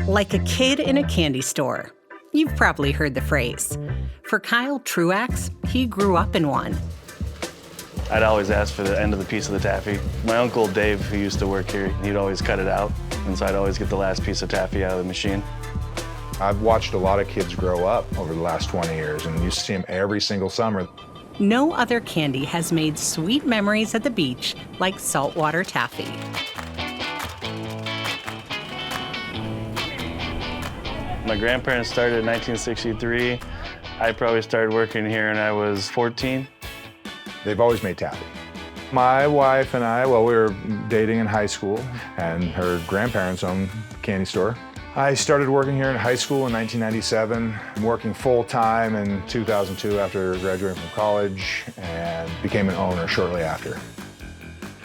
Like a kid in a candy store. You've probably heard the phrase. For Kyle Truax, he grew up in one. I'd always ask for the end of the piece of the taffy. My uncle Dave, who used to work here, he'd always cut it out, and so I'd always get the last piece of taffy out of the machine. I've watched a lot of kids grow up over the last 20 years, and you see them every single summer. No other candy has made sweet memories at the beach like saltwater taffy. My grandparents started in 1963. I probably started working here when I was 14. They've always made taffy. My wife and I, well, we were dating in high school, and her grandparents owned a candy store. I started working here in high school in 1997, working full-time in 2002 after graduating from college, and became an owner shortly after.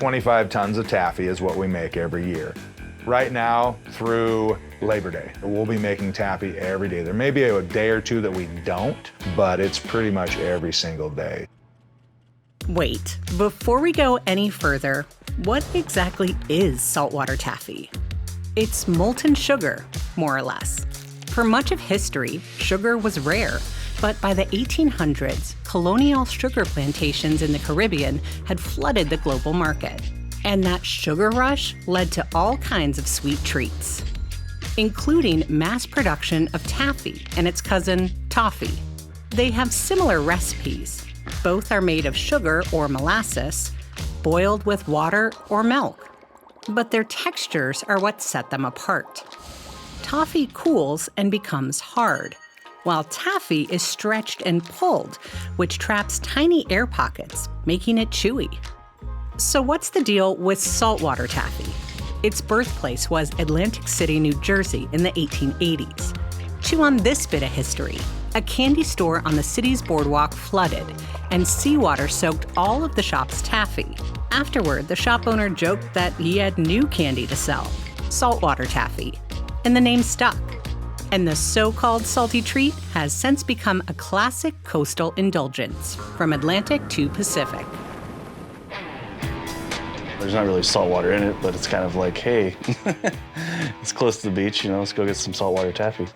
25 tons of taffy is what we make every year. Right now, through Labor Day, we'll be making taffy every day. There may be a day or two that we don't, but it's pretty much every single day. Wait, before we go any further, what exactly is saltwater taffy? It's molten sugar, more or less. For much of history, sugar was rare, but by the 1800s, colonial sugar plantations in the Caribbean had flooded the global market. And that sugar rush led to all kinds of sweet treats, including mass production of taffy and its cousin, toffee. They have similar recipes. Both are made of sugar or molasses, boiled with water or milk. But their textures are what set them apart. Toffee cools and becomes hard, while taffy is stretched and pulled, which traps tiny air pockets, making it chewy. So what's the deal with saltwater taffy? Its birthplace was Atlantic City, New Jersey in the 1880s. Chew on this bit of history. A candy store on the city's boardwalk flooded, and seawater soaked all of the shop's taffy. Afterward, the shop owner joked that he had new candy to sell, saltwater taffy, and the name stuck. And the so-called salty treat has since become a classic coastal indulgence, from Atlantic to Pacific. There's not really salt water in it, but it's kind of like, hey, it's close to the beach, let's go get some saltwater taffy.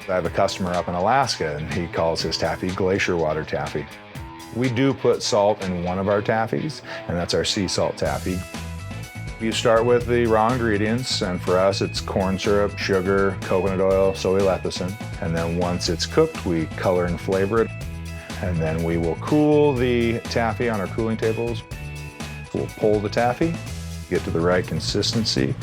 I have a customer up in Alaska, and he calls his taffy glacier water taffy. We do put salt in one of our taffies, and that's our sea salt taffy. You start with the raw ingredients, and for us it's corn syrup, sugar, coconut oil, soy lecithin. And then once it's cooked, we color and flavor it. And then we will cool the taffy on our cooling tables. We'll pull the taffy, get to the right consistency,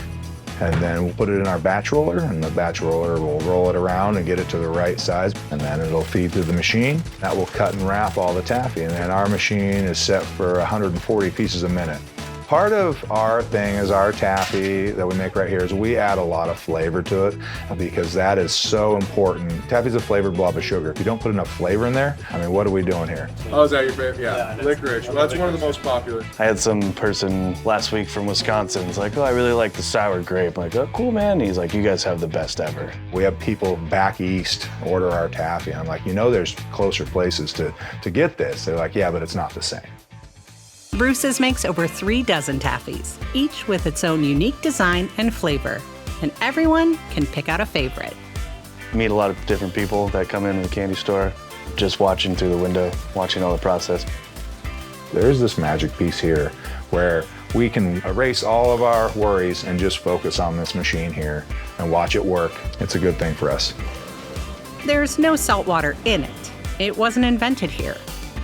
and then we'll put it in our batch roller, and the batch roller will roll it around and get it to the right size, and then it'll feed through the machine. That will cut and wrap all the taffy, and then our machine is set for 140 pieces a minute. Part of our thing is our taffy that we make right here is we add a lot of flavor to it because that is so important. Taffy's a flavored blob of sugar. If you don't put enough flavor in there, what are we doing here? Oh, is that your favorite? Yeah, licorice. Well, that's one of the most popular. I had some person last week from Wisconsin. He's like, oh, I really like the sour grape. I'm like, oh, cool, man. And he's like, you guys have the best ever. We have people back east order our taffy. I'm like, there's closer places to get this. They're like, yeah, but it's not the same. Bruce's makes over 3 dozen taffies, each with its own unique design and flavor, and everyone can pick out a favorite. Meet a lot of different people that come into the candy store, just watching through the window, watching all the process. There's this magic piece here where we can erase all of our worries and just focus on this machine here and watch it work. It's a good thing for us. There's no salt water in it. It wasn't invented here.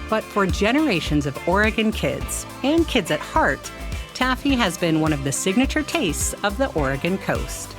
But for generations of Oregon kids, and kids at heart, taffy has been one of the signature tastes of the Oregon coast.